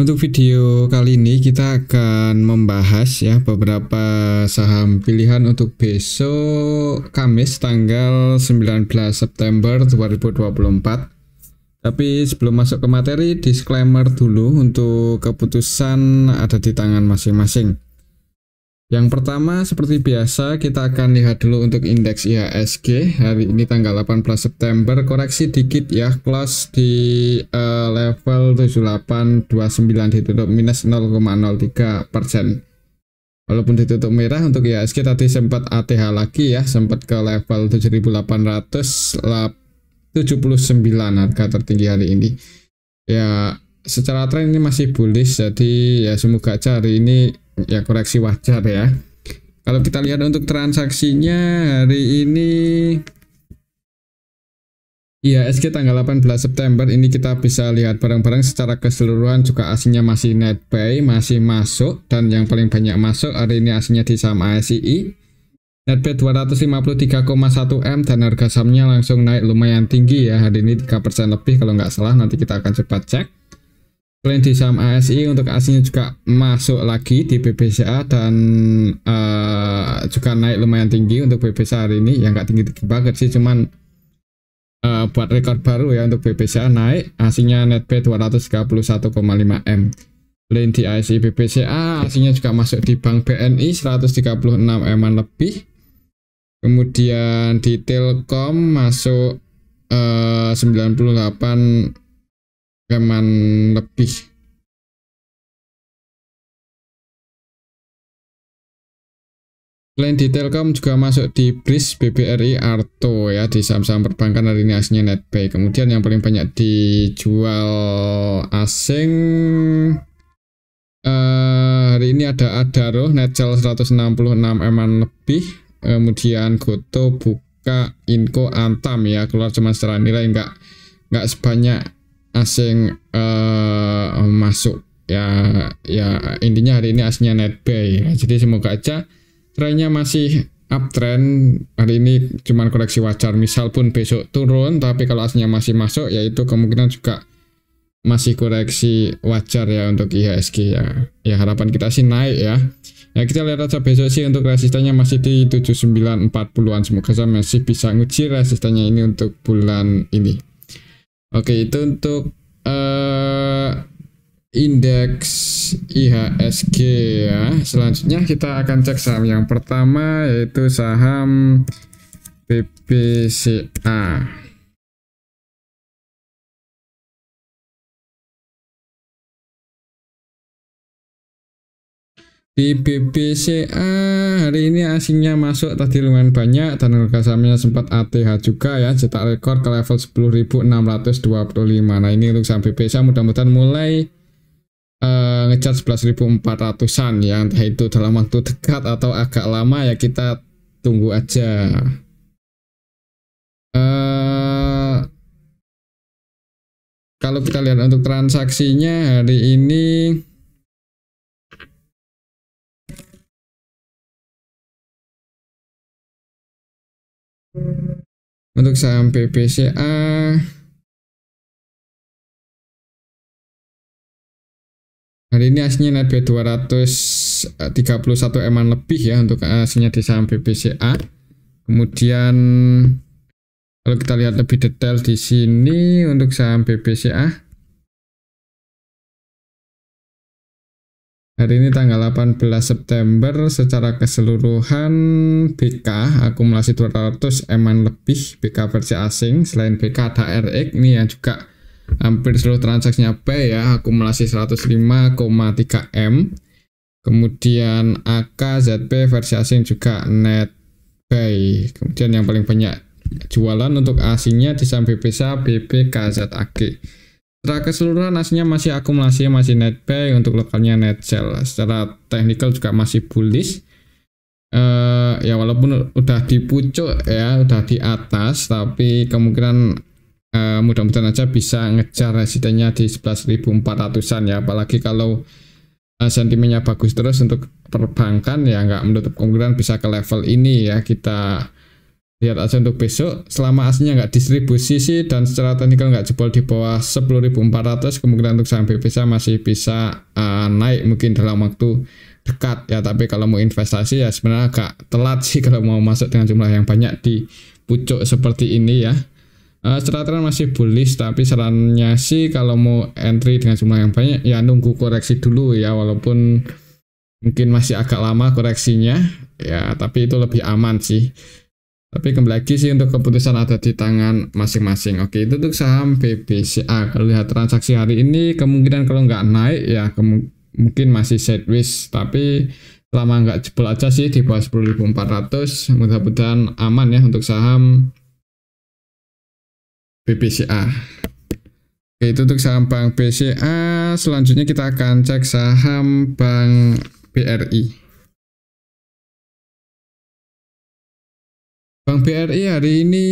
Untuk video kali ini kita akan membahas ya beberapa saham pilihan untuk besok Kamis tanggal 19 September 2024. Tapi sebelum masuk ke materi, disclaimer dulu untuk keputusan ada di tangan masing-masing. Yang pertama, seperti biasa, kita akan lihat dulu untuk indeks IHSG. Hari ini tanggal 18 September, koreksi dikit ya, close di level 7829, ditutup minus 0,03%. Walaupun ditutup merah, untuk IHSG tadi sempat ATH lagi ya, sempat ke level 7879 harga tertinggi hari ini. Ya, secara tren ini masih bullish, jadi ya semoga aja hari ini ya koreksi wajar ya. Kalau kita lihat untuk transaksinya hari ini IHSG tanggal 18 September ini kita bisa lihat barang-barang secara keseluruhan juga aslinya masih net buy, masih masuk, dan yang paling banyak masuk hari ini aslinya di saham ASII. Net buy 253,1 M dan harga sahamnya langsung naik lumayan tinggi ya, hari ini 3% lebih kalau nggak salah, nanti kita akan coba cek. Selain di saham ASI, untuk aslinya juga masuk lagi di BBCA dan juga naik lumayan tinggi untuk BBCA hari ini. Ya nggak tinggi-tinggi banget sih, cuman buat rekor baru ya untuk BBCA naik. Aslinya net buy 231,5 M. Selain di ASI BBCA, aslinya juga masuk di Bank BNI 136 M lebih. Kemudian di Telkom masuk 98 M lebih. Selain di Telkom juga masuk di BRIS, BBRI, Arto ya, di saham-saham perbankan hari ini aslinya net buy. Kemudian yang paling banyak dijual asing hari ini ada Adaro net sell 166 M lebih. Kemudian Goto, Buka, Inco, Antam ya keluar cuma secara nilai, nggak sebanyak asing masuk ya intinya hari ini aslinya net buy ya. Jadi semoga aja trennya masih uptrend, hari ini cuman koreksi wajar, misal pun besok turun tapi kalau aslinya masih masuk yaitu kemungkinan juga masih koreksi wajar ya untuk IHSG ya harapan kita sih naik ya. Ya kita lihat aja besok sih, untuk resistannya masih di 7940-an, semoga saya masih bisa nguji resistannya ini untuk bulan ini. Oke, itu untuk indeks IHSG ya. Selanjutnya kita akan cek saham yang pertama, yaitu saham BBCA. Di BBCA hari ini asingnya masuk tadi lumayan banyak dan harga sahamnya sempat ATH juga ya, cetak rekor ke level 10.625. Nah ini untuk saham BBCA mudah-mudahan mulai ngejar 11.400-an ya, entah itu dalam waktu dekat atau agak lama ya, kita tunggu aja. Kalau kita lihat untuk transaksinya hari ini untuk saham BBCA hari ini aslinya net buy 231 M lebih ya untuk aslinya di saham BBCA. Kemudian kalau kita lihat lebih detail di sini untuk saham BBCA hari ini tanggal 18 September secara keseluruhan BK akumulasi 200 M lebih, BK versi asing. Selain BK ada RX ini yang juga hampir seluruh transaksinya buy ya, akumulasi 105,3 M. Kemudian AK ZP versi asing juga net buy. Kemudian yang paling banyak jualan untuk asingnya di saham BBCA BBKZAG. Secara keseluruhan aslinya masih akumulasi, masih net buy, untuk lokalnya net sell. Secara teknikal juga masih bullish. Ya walaupun udah di pucuk ya, udah di atas, tapi kemungkinan mudah-mudahan aja bisa ngejar resistennya di 11.400-an ya, apalagi kalau sentimennya bagus terus untuk perbankan ya nggak menutup kemungkinan bisa ke level ini ya. Kita lihat aja untuk besok. Selama aslinya nggak distribusi sih dan secara teknikal nggak jebol di bawah 10.400, kemungkinan untuk saham BPSA masih bisa naik mungkin dalam waktu dekat ya. Tapi kalau mau investasi ya sebenarnya agak telat sih kalau mau masuk dengan jumlah yang banyak di pucuk seperti ini ya. Secara tren masih bullish, tapi sarannya sih kalau mau entry dengan jumlah yang banyak ya nunggu koreksi dulu ya, walaupun mungkin masih agak lama koreksinya ya, tapi itu lebih aman sih. Tapi kembali lagi sih untuk keputusan ada di tangan masing-masing. Oke, itu untuk saham BBCA. Kalau lihat transaksi hari ini, kemungkinan kalau nggak naik ya mungkin masih sideways. Tapi selama nggak jebol aja sih di bawah 10.400, mudah-mudahan aman ya untuk saham BBCA. Oke, itu untuk saham Bank BCA. Selanjutnya kita akan cek saham Bank BRI. Bank BRI hari ini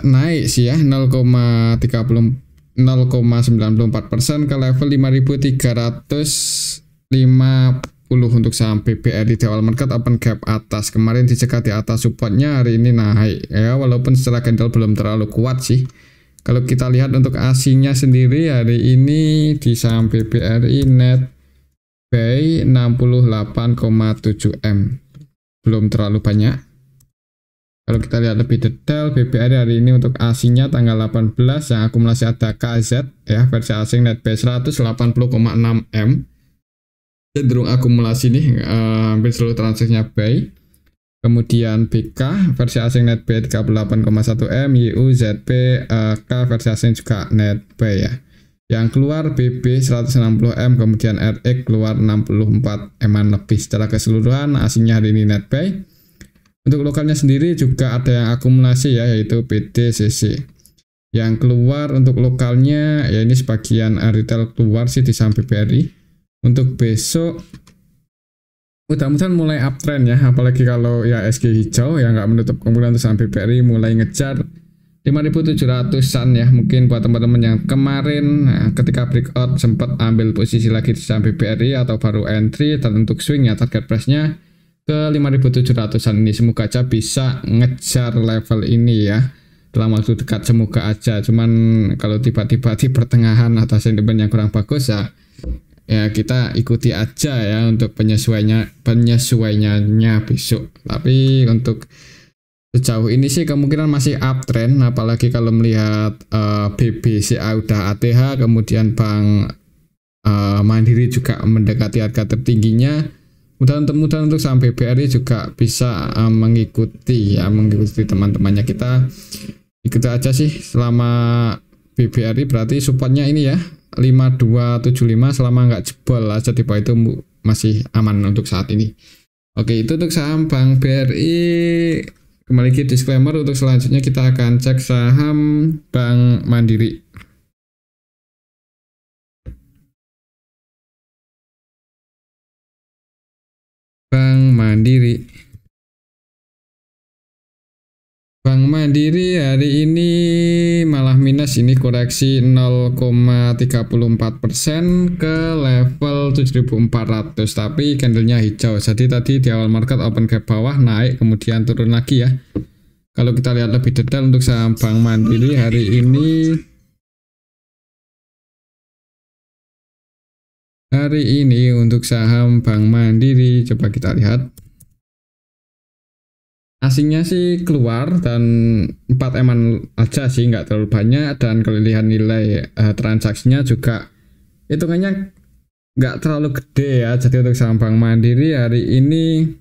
naik sih ya 0,94% ke level 5.350 untuk saham BBRI di awal market open gap atas. Kemarin dicegat di atas supportnya, hari ini naik ya, walaupun secara candle belum terlalu kuat sih. Kalau kita lihat untuk ASINnya sendiri hari ini di saham BBRI net buy 68,7 M. Belum terlalu banyak. Kalau kita lihat lebih detail, BBRI hari ini untuk ASINnya tanggal 18 yang akumulasi ada KZ ya, versi asing net buy 180,6 M. Cenderung akumulasi nih, hampir seluruh transaksinya buy. Kemudian BK versi asing net buy 38,1 M, YU, ZP, K versi asing juga net buy ya. Yang keluar BB 160 M, kemudian RX keluar 64 M-an lebih. Secara keseluruhan asingnya hari ini net buy. Untuk lokalnya sendiri juga ada yang akumulasi ya, yaitu PDCC. Yang keluar untuk lokalnya ya ini sebagian retail keluar sih di saham BBRI. Untuk besok mudah-mudahan mulai uptrend ya, apalagi kalau ya SG hijau ya nggak menutup kemungkinan untuk saham BBRI mulai ngejar 5.700-an ya. Mungkin buat teman-teman yang kemarin ketika breakout sempat ambil posisi lagi di saham BBRI atau baru entry, dan untuk swing ya target price-nya ke 5.700-an ini, semoga aja bisa ngejar level ini ya dalam waktu dekat, semoga aja. Cuman kalau tiba-tiba di pertengahan atau sentimen yang kurang bagus ya kita ikuti aja ya untuk penyesuaiannya besok. Tapi untuk sejauh ini sih kemungkinan masih uptrend, apalagi kalau melihat BBCA udah ATH, kemudian Bank Mandiri juga mendekati harga tertingginya. Mudah-mudahan untuk saham BBRI juga bisa mengikuti teman-temannya. Kita ikuti aja sih selama BBRI, berarti supportnya ini ya 5275, selama nggak jebol aja di bawah itu masih aman untuk saat ini. Oke, itu untuk saham Bank BRI. Kembali ke disclaimer, untuk selanjutnya kita akan cek saham Bank Mandiri. Bank Mandiri. Bank Mandiri hari ini malah minus, ini koreksi 0,34% ke level 7.400, tapi candlenya hijau. Jadi tadi di awal market open gap bawah, naik kemudian turun lagi ya. Kalau kita lihat lebih detail untuk saham Bank Mandiri hari ini untuk saham Bank Mandiri coba kita lihat. Asingnya sih keluar dan 4 M-an aja sih, nggak terlalu banyak. Dan kalau lihat nilai transaksinya juga hitungannya nggak terlalu gede ya. Jadi untuk saham Bank Mandiri hari ini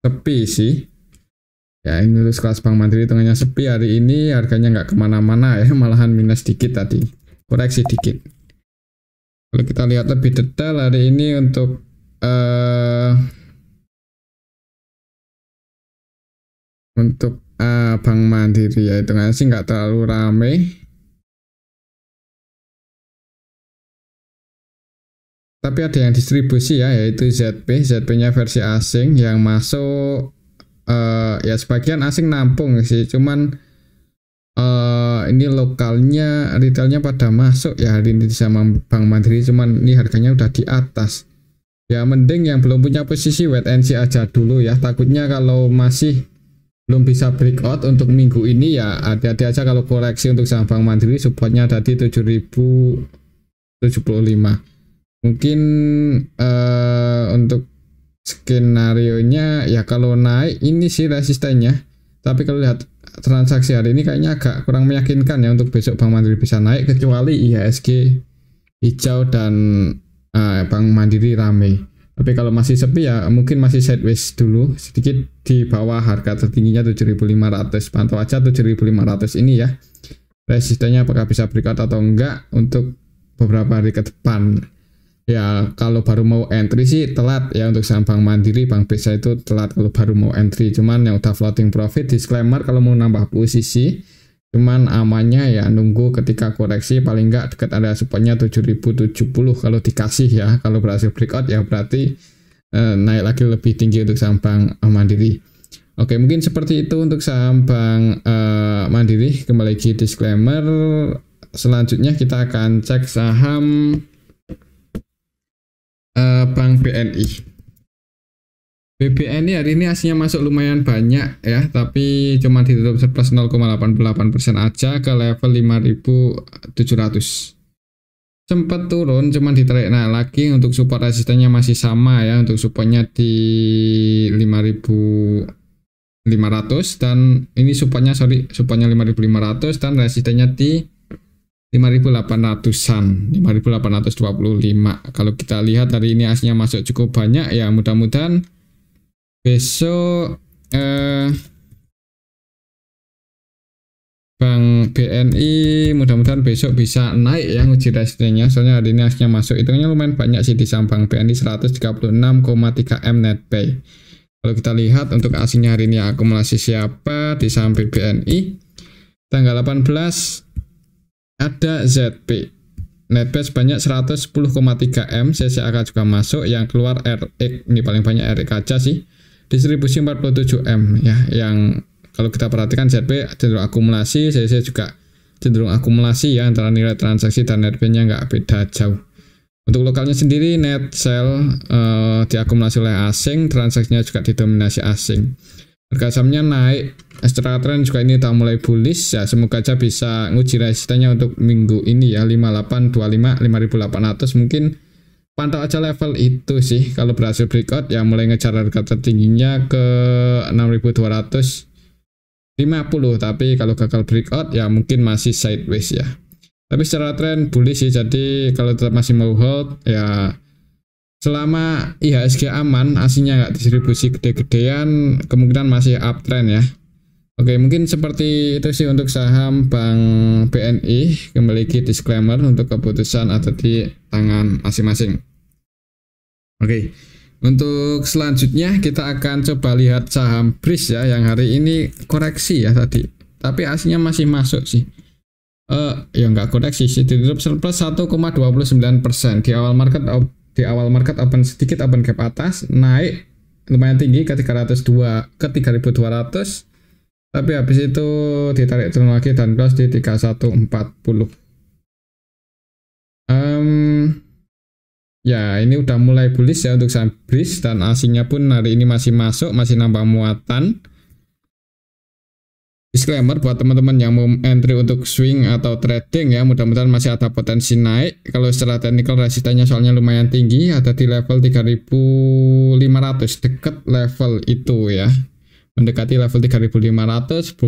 sepi sih ya. Ini untuk kelas Bank Mandiri hitungannya sepi hari ini, harganya nggak kemana-mana ya, malahan minus dikit tadi, koreksi dikit. Kalau kita lihat lebih detail hari ini untuk Bank Mandiri ya, hitungannya sih nggak terlalu rame. Tapi ada yang distribusi ya, yaitu ZP-nya versi asing yang masuk ya sebagian asing nampung sih, cuman ini lokalnya retailnya pada masuk ya hari ini sama Bank Mandiri, cuman ini harganya udah di atas. Ya mending yang belum punya posisi wait and see aja dulu ya, takutnya kalau masih belum bisa breakout untuk minggu ini ya hati-hati aja kalau koreksi untuk saham Bank Mandiri supportnya ada di 7075. Mungkin untuk skenario-nya ya kalau naik ini sih resistennya, tapi kalau lihat transaksi hari ini kayaknya agak kurang meyakinkan ya untuk besok Bank Mandiri bisa naik, kecuali IHSG hijau dan Bank Mandiri rame. Tapi kalau masih sepi ya mungkin masih sideways dulu sedikit di bawah harga tertingginya 7.500. Pantau aja 7.500 ini ya, resistennya apakah bisa breakout atau enggak untuk beberapa hari ke depan. Ya kalau baru mau entry sih telat ya untuk saham Bank Mandiri, Bank BCA itu telat kalau baru mau entry. Cuman yang udah floating profit disclaimer kalau mau nambah posisi, cuman amannya ya nunggu ketika koreksi paling enggak dekat area supportnya 7070 kalau dikasih ya. Kalau berhasil breakout ya berarti naik lagi lebih tinggi untuk saham Bank Mandiri. Oke, mungkin seperti itu untuk saham Bank Mandiri. Kembali lagi disclaimer. Selanjutnya kita akan cek saham Bank BNI. BBNI hari ini aslinya masuk lumayan banyak ya, tapi cuma ditutup surplus 0,88% aja ke level 5.700. Sempat turun, cuman ditarik naik lagi. Untuk support resistennya masih sama ya, untuk supportnya di 5.500 dan ini supportnya 5.500 dan resistennya di 5.800-an, 5.825. Kalau kita lihat hari ini aslinya masuk cukup banyak ya, mudah-mudahan besok Bank BNI mudah-mudahan besok bisa naik ya uji resistennya, soalnya hari ini aslinya masuk hitungannya lumayan banyak sih di saham Bank BNI 136,3 M net pay. Kalau kita lihat untuk aslinya hari ini akumulasi siapa di saham BNI tanggal 18 ada ZP netpay sebanyak 110,3 M, CCAK juga masuk, yang keluar RX ini paling banyak RX aja sih distribusi 47 M ya, yang kalau kita perhatikan ZP cenderung akumulasi, CC juga cenderung akumulasi ya, antara nilai transaksi dan netpay-nya nggak beda jauh. Untuk lokalnya sendiri net sell diakumulasi oleh asing, transaksinya juga didominasi asing. Harga sahamnya naik, secara tren juga ini udah mulai bullish ya, semoga aja bisa nguji resistennya untuk minggu ini ya, 5825 5800. Mungkin pantau aja level itu sih, kalau berhasil breakout ya mulai ngejar harga tertingginya ke 6250, tapi kalau gagal breakout ya mungkin masih sideways ya, tapi secara tren bullish sih. Jadi kalau tetap masih mau hold ya, selama IHSG aman, aslinya nggak distribusi gede-gedean, kemungkinan masih uptrend ya. Oke, mungkin seperti itu sih untuk saham Bank BNI. Kembali lagi disclaimer, untuk keputusan ada di tangan masing-masing. Oke, untuk selanjutnya kita akan coba lihat saham BRIS ya, yang hari ini koreksi ya tadi, tapi aslinya masih masuk sih. Ya nggak koreksi sih, ditutup surplus 1,29% di awal market open sedikit open gap atas, naik lumayan tinggi ke 302 ke 3.200, tapi habis itu ditarik turun lagi dan close di 3140. Ya ini udah mulai bullish ya untuk saham BRIS, dan asingnya pun hari ini masih masuk, masih nambah muatan. Disclaimer buat teman-teman yang mau entry untuk swing atau trading ya, mudah-mudahan masih ada potensi naik. Kalau secara teknikal resistennya soalnya lumayan tinggi, ada di level 3.500, dekat level itu ya, mendekati level 3.500.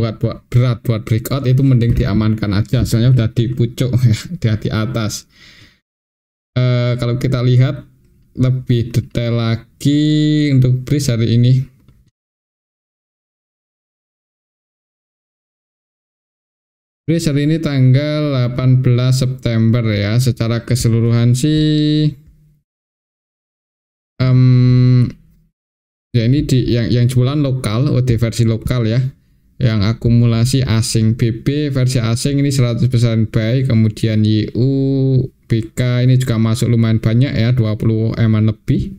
berat buat breakout itu mending diamankan aja, soalnya udah di pucuk ya, di atas. Kalau kita lihat lebih detail lagi untuk BRIS hari ini, BRIS hari ini tanggal 18 September ya, secara keseluruhan sih ya ini di yang jualan lokal, OD versi lokal ya, yang akumulasi asing. BB versi asing ini 100% buy, kemudian YU BK ini juga masuk lumayan banyak ya, 20 M lebih.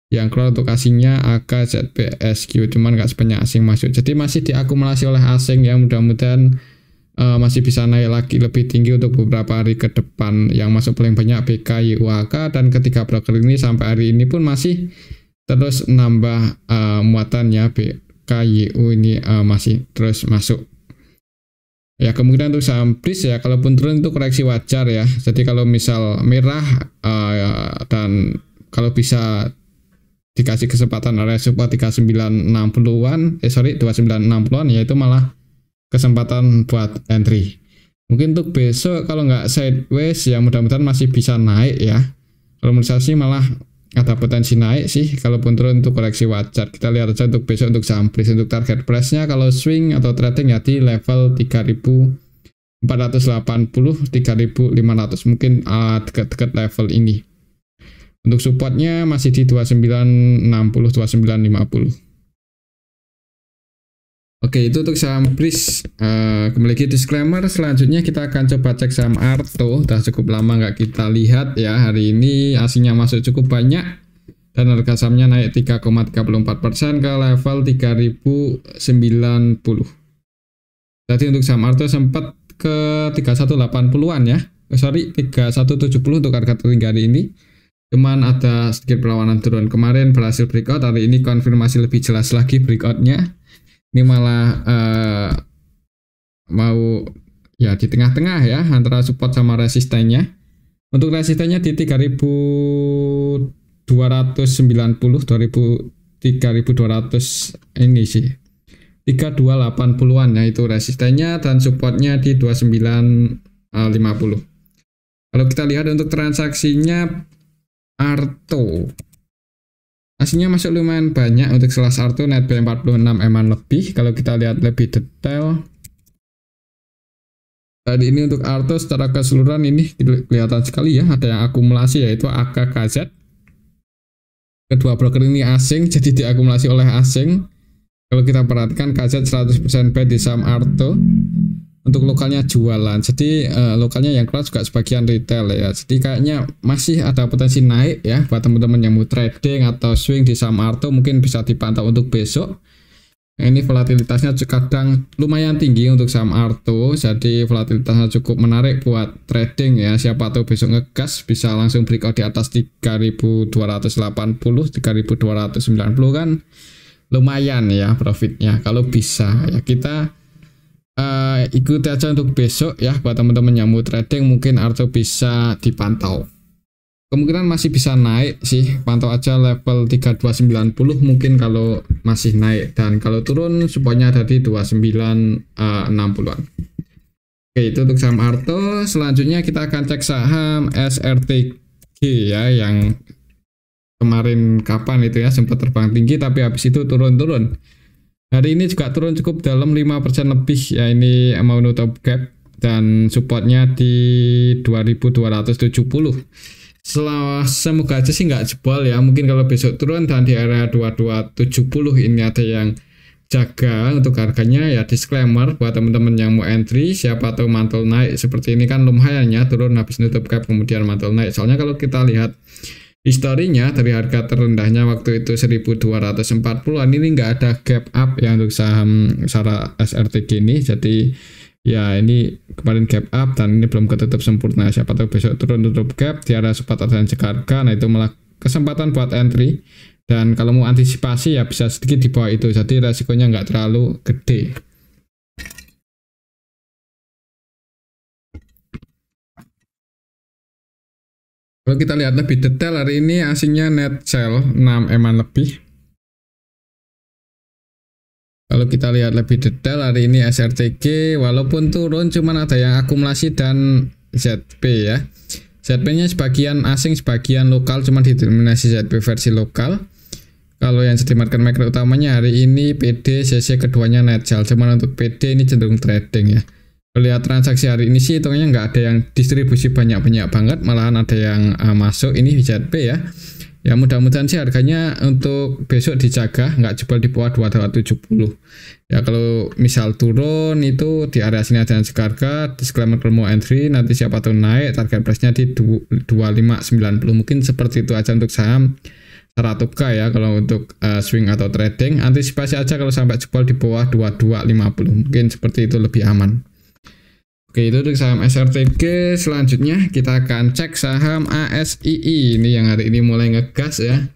Yang keluar untuk asingnya AK, ZP, SQ, cuman nggak sebanyak asing masuk, jadi masih diakumulasi oleh asing ya. Mudah-mudahan masih bisa naik lagi lebih tinggi untuk beberapa hari ke depan. Yang masuk paling banyak BK, YUAK, dan ketiga broker ini sampai hari ini pun masih terus nambah muatannya. KYU ini masih terus masuk. Ya, kemungkinan untuk saham BRIS ya, kalaupun turun itu koreksi wajar ya. Jadi kalau misal merah dan kalau bisa dikasih kesempatan area support 3960-an, 2960-an, ya itu malah kesempatan buat entry. Mungkin untuk besok kalau nggak sideways ya mudah-mudahan masih bisa naik ya. Kalau menurut saya sih malah ada potensi naik sih, kalaupun turun untuk koreksi wajar. Kita lihat aja untuk besok untuk saham BRIS. Untuk target price-nya kalau swing atau trading ya di level 3480, 3500, mungkin dekat-dekat level ini. Untuk supportnya masih di 2960, 2950. Oke, itu untuk saham BRIS. Kembali lagi disclaimer, selanjutnya kita akan coba cek saham Arto. Udah cukup lama nggak kita lihat ya. Hari ini aslinya masuk cukup banyak dan harga sahamnya naik 3,34% ke level 3090. Tadi untuk saham Arto sempat ke 3180-an ya. 3170 untuk harga tertinggi hari ini. Cuman ada sedikit perlawanan turun. Kemarin berhasil breakout, hari ini konfirmasi lebih jelas lagi breakoutnya. Ini malah mau ya di tengah-tengah ya antara support sama resistennya. Untuk resistennya di 3290, 3200 ini sih 3280-an ya itu resistennya, dan supportnya di 2950. Kalau kita lihat untuk transaksinya Arto aslinya masuk lumayan banyak. Untuk kelas Arto net B 46 eman lebih. Kalau kita lihat lebih detail, tadi ini untuk Arto secara keseluruhan ini kelihatan sekali ya, ada yang akumulasi yaitu AKKZ. Kedua broker ini asing, jadi diakumulasi oleh asing. Kalau kita perhatikan KZ 100% buy di saham Arto. Untuk lokalnya jualan, jadi lokalnya yang keluar juga sebagian retail ya. Jadi kayaknya masih ada potensi naik ya buat teman-teman yang mau trading atau swing di saham Arto, mungkin bisa dipantau untuk besok. Ini volatilitasnya kadang lumayan tinggi untuk saham Arto, jadi volatilitasnya cukup menarik buat trading ya. Siapa tahu besok ngegas bisa langsung breakout di atas 3280, 3290 kan lumayan ya profitnya kalau bisa ya. Kita ikuti aja untuk besok ya buat teman-teman yang mau trading, mungkin Arto bisa dipantau. Kemungkinan masih bisa naik sih, pantau aja level 3290 mungkin kalau masih naik, dan kalau turun supportnya ada di 2960-an. Oke, itu untuk saham Arto. Selanjutnya kita akan cek saham SRTG ya, yang kemarin kapan itu ya sempat terbang tinggi tapi habis itu turun-turun. Hari ini juga turun cukup dalam 5% lebih ya, ini mau nutup gap dan supportnya di 2270. Semoga aja sih nggak jebol ya, mungkin kalau besok turun dan di area 2270 ini ada yang jaga untuk harganya ya. Disclaimer buat teman-teman yang mau entry, siapa tahu mantul naik seperti ini kan lumayan ya, turun habis nutup gap kemudian mantul naik. Soalnya kalau kita lihat historinya dari harga terendahnya waktu itu 1240-an, ini nggak ada gap up ya untuk saham secara SRTG ini. Jadi ya ini kemarin gap up dan ini belum ketutup sempurna. Siapa tahu besok turun tutup gap di area support dan harga, nah itu malah kesempatan buat entry. Dan kalau mau antisipasi ya bisa sedikit di bawah itu, jadi resikonya nggak terlalu gede. Kalau kita lihat lebih detail, hari ini aslinya net sell 6 eman lebih. Kalau kita lihat lebih detail, hari ini SRTG walaupun turun cuman ada yang akumulasi dan ZP ya. ZP nya sebagian asing sebagian lokal, cuman didominasi ZP versi lokal. Kalau yang jadi market maker utamanya hari ini PD, CC keduanya net sell, cuman untuk PD ini cenderung trading ya. Lihat transaksi hari ini sih hitungannya nggak ada yang distribusi banyak-banyak banget, malahan ada yang masuk ini ZP ya. Ya mudah-mudahan sih harganya untuk besok dijaga nggak jebol di bawah 2270. Ya kalau misal turun itu di area sini ada yang harga, disclaimer kalau mau entry, nanti siapa tahu naik target price-nya di 2590. Mungkin seperti itu aja untuk saham Saratoga ya. Kalau untuk swing atau trading antisipasi aja kalau sampai jebol di bawah 2250, mungkin seperti itu lebih aman. Oke, itu untuk saham SRTG. Selanjutnya kita akan cek saham ASII ini yang hari ini mulai ngegas ya.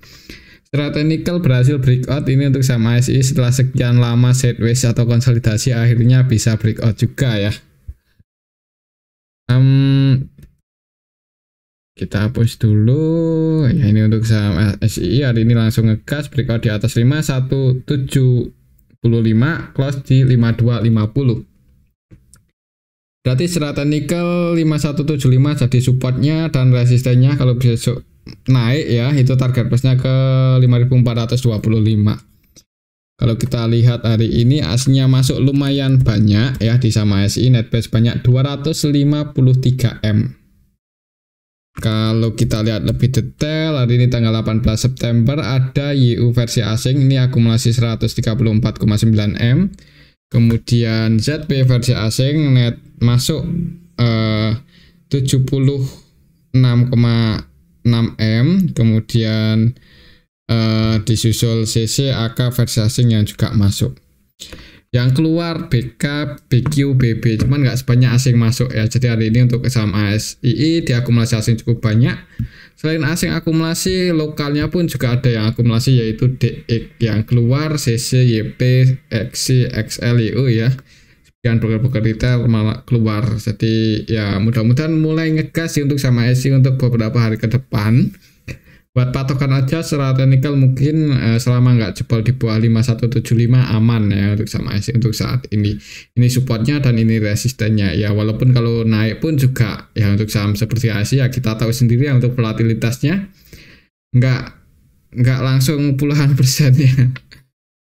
Secara teknikal berhasil breakout ini untuk saham ASI setelah sekian lama sideways atau konsolidasi akhirnya bisa breakout juga ya. Kita hapus dulu ya, ini untuk saham ASI hari ini langsung ngegas breakout di atas 5175, close di 5250. Berarti secara teknikal 5175 jadi supportnya dan resistennya kalau besok naik ya, itu target plusnya ke 5425. Kalau kita lihat hari ini aslinya masuk lumayan banyak ya di saham ASI, net base banyak 253 M. Kalau kita lihat lebih detail, hari ini tanggal 18 September ada YU versi asing, ini akumulasi 134,9 M. Kemudian ZP versi asing net masuk 76,6 M. Kemudian disusul CC AK versi asing yang juga masuk. Yang keluar BK, BQ, BB, cuman nggak sebanyak asing masuk ya. Jadi hari ini untuk saham ASI diakumulasi asing cukup banyak. Selain asing akumulasi, lokalnya pun juga ada yang akumulasi, yaitu DX yang keluar, CC, YP, XC, XL, YU ya. Sekian broker-broker retail malah keluar. Jadi ya mudah-mudahan mulai ngegas sih untuk saham ASI untuk beberapa hari ke depan. Buat patokan aja secara teknikal mungkin selama nggak jebol di bawah 5175 aman ya untuk saham ASI untuk saat ini. Ini supportnya dan ini resistennya ya, walaupun kalau naik pun juga ya untuk saham seperti ASI ya kita tahu sendiri ya, untuk volatilitasnya nggak langsung puluhan persen ya.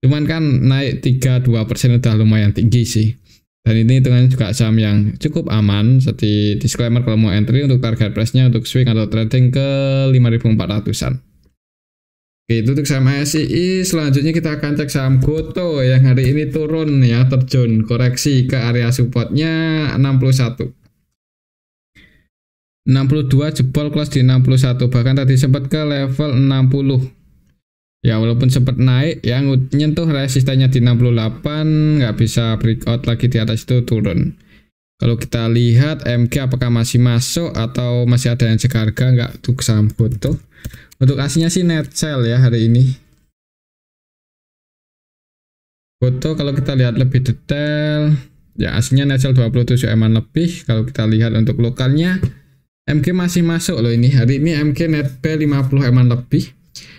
Cuman kan naik 3-2% udah lumayan tinggi sih. Dan ini dengan juga saham yang cukup aman. Jadi disclaimer kalau mau entry untuk target price-nya untuk swing atau trading ke 5400-an. Oke, itu untuk saham ASI. Selanjutnya kita akan cek saham GoTo yang hari ini turun ya, terjun koreksi ke area supportnya 61. 62 jebol close di 61, bahkan tadi sempat ke level 60. Ya walaupun sempat naik yang nyentuh resistennya di 68, nggak bisa breakout lagi di atas itu, turun. Kalau kita lihat MG apakah masih masuk atau masih ada yang cek harga nggak untuk saham GoTo. Untuk aslinya sih net sell ya hari ini. GoTo kalau kita lihat lebih detail ya aslinya net sell 27 eman lebih. Kalau kita lihat untuk lokalnya MG masih masuk loh ini. Hari ini MG net B 50 eman lebih.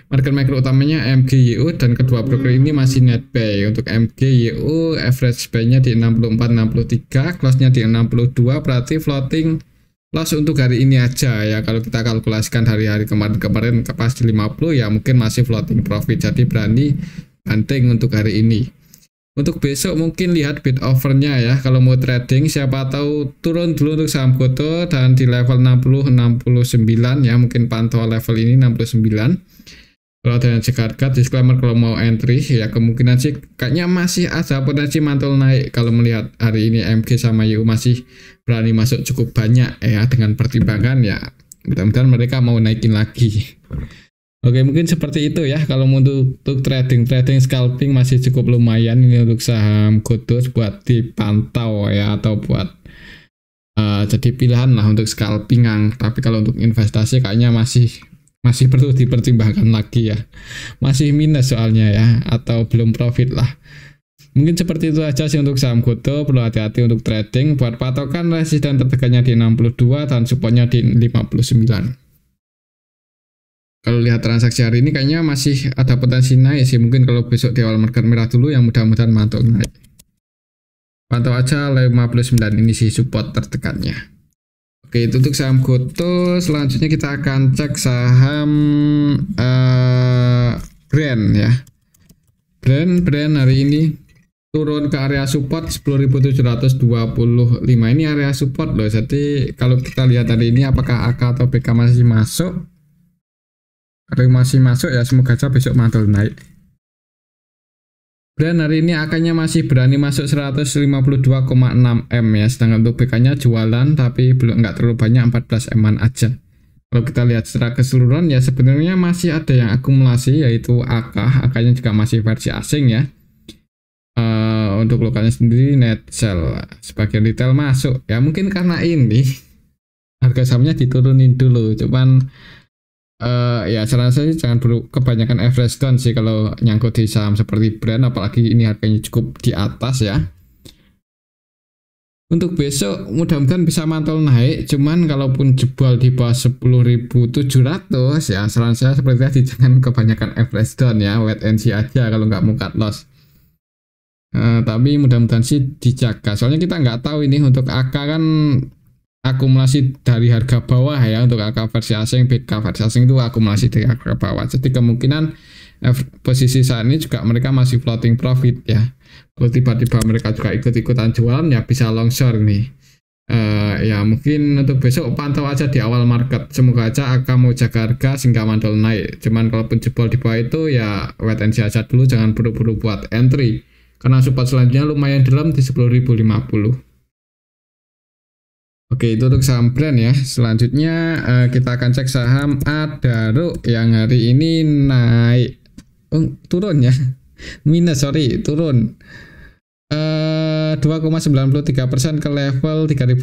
Market maker utamanya MGYU dan kedua broker ini masih net buy. Untuk MGYU average buy-nya di 64.63, close-nya di 62, berarti floating loss untuk hari ini aja ya. Kalau kita kalkulasikan hari-hari kemarin ke pas di 50 ya mungkin masih floating profit, jadi berani banting untuk hari ini. Untuk besok mungkin lihat bid offernya ya, kalau mau trading siapa tahu turun dulu untuk saham GoTo dan di level 60-69 ya, mungkin pantau level ini 69. Kalau ada yang cek harga, disclaimer kalau mau entry ya kemungkinan sih kayaknya masih ada potensi mantul naik. Kalau melihat hari ini MG sama YU masih berani masuk cukup banyak ya, dengan pertimbangan ya mudah-mudahan mereka mau naikin lagi. Oke, mungkin seperti itu ya. Kalau untuk trading scalping masih cukup lumayan ini untuk saham GoTo buat dipantau ya, atau buat jadi pilihan lah untuk scalping. Tapi kalau untuk investasi kayaknya masih perlu dipertimbangkan lagi ya, masih minus soalnya ya, atau belum profit lah. Mungkin seperti itu aja sih untuk saham GoTo. Perlu hati-hati untuk trading. Buat patokan resisten tertekannya di 62 dan supportnya di 59. Kalau lihat transaksi hari ini kayaknya masih ada potensi naik sih. Mungkin kalau besok di awal market merah dulu yang mudah-mudahan mantul naik. Pantau aja 59 ini sih support tertekannya. Oke, itu untuk saham GoTo. Selanjutnya kita akan cek saham Brand ya. Brand hari ini turun ke area support 10.725. Ini area support loh. Jadi kalau kita lihat hari ini apakah AK atau BK masih masuk. Kalau masih masuk ya semoga saja besok mantul naik. Brand hari ini AK-nya masih berani masuk 152,6 M ya, sedangkan untuk BK-nya jualan tapi belum, nggak terlalu banyak, 14 M-an aja. Kalau kita lihat secara keseluruhan ya sebenarnya masih ada yang akumulasi, yaitu AK-nya juga masih versi asing ya. Untuk lokalnya sendiri net sell, sebagian retail masuk ya, mungkin karena ini harga sahamnya diturunin dulu, cuman Ya saran saya sih jangan kebanyakan average down sih kalau nyangkut di saham seperti brand, apalagi ini harganya cukup di atas ya. Untuk besok mudah-mudahan bisa mantul naik, cuman kalaupun jebol di bawah 10.700 ya saran saya seperti tadi jangan kebanyakan average down ya, wait and see aja kalau nggak mau cut loss. Tapi mudah-mudahan sih dijaga, soalnya kita nggak tahu ini untuk AK kan akumulasi dari harga bawah ya, untuk AK versi asing, BK versi asing itu akumulasi dari harga bawah, jadi kemungkinan posisi saat ini juga mereka masih floating profit ya. Kalau tiba-tiba mereka juga ikut-ikutan jualan ya bisa long short nih. Ya mungkin untuk besok pantau aja di awal market, semoga aja akan mau jaga harga sehingga mantul naik. Cuman kalaupun jebol di bawah itu ya wait and see aja dulu, jangan buru-buru buat entry karena support selanjutnya lumayan dalam di 10.050. Oke, itu untuk saham brand ya. Selanjutnya kita akan cek saham Adaro yang hari ini naik, turun ya, turun 2,93% ke level 3.650.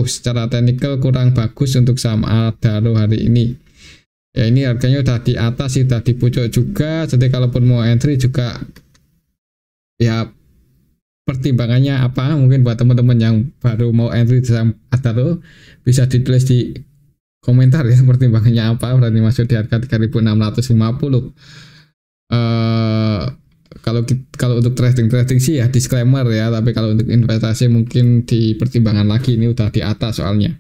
Secara teknikal kurang bagus untuk saham Adaro hari ini. Ya ini harganya udah di atas, sudah di pucuk juga. Jadi kalaupun mau entry juga ya pertimbangannya apa? Mungkin buat teman-teman yang baru mau entry di saham Adaro bisa ditulis di komentar ya pertimbangannya apa. Berarti masuk di harga 3.650. Kalau untuk trading sih ya disclaimer ya, tapi kalau untuk investasi mungkin dipertimbangkan lagi, ini udah di atas soalnya.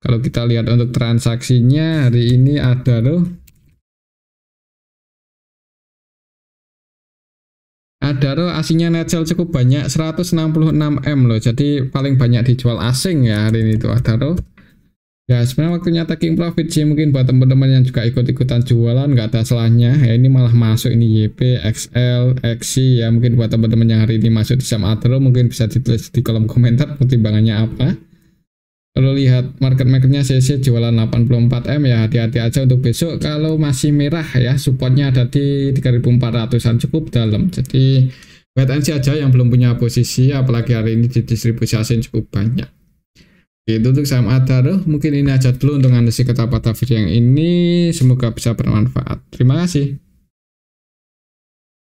Kalau kita lihat untuk transaksinya hari ini Adaro asingnya net sale cukup banyak, 166 M loh, jadi paling banyak dijual asing ya hari ini tuh Adaro. Ya sebenarnya waktunya taking profit sih, mungkin buat teman-teman yang juga ikut-ikutan jualan nggak ada salahnya ya, ini malah masuk ini YP, XL, XC ya. Mungkin buat teman-teman yang hari ini masuk di saham Adaro mungkin bisa ditulis di kolom komentar pertimbangannya apa. Kalau lihat market makernya CC jualan 84 M ya, hati-hati aja untuk besok kalau masih merah ya, supportnya ada di 3.400an cukup dalam, jadi wait and see aja yang belum punya posisi, apalagi hari ini di distribusi asing cukup banyak. Itu untuk saham Adaro. Mungkin ini aja dulu untuk analisis kata pada video yang ini, semoga bisa bermanfaat. Terima kasih.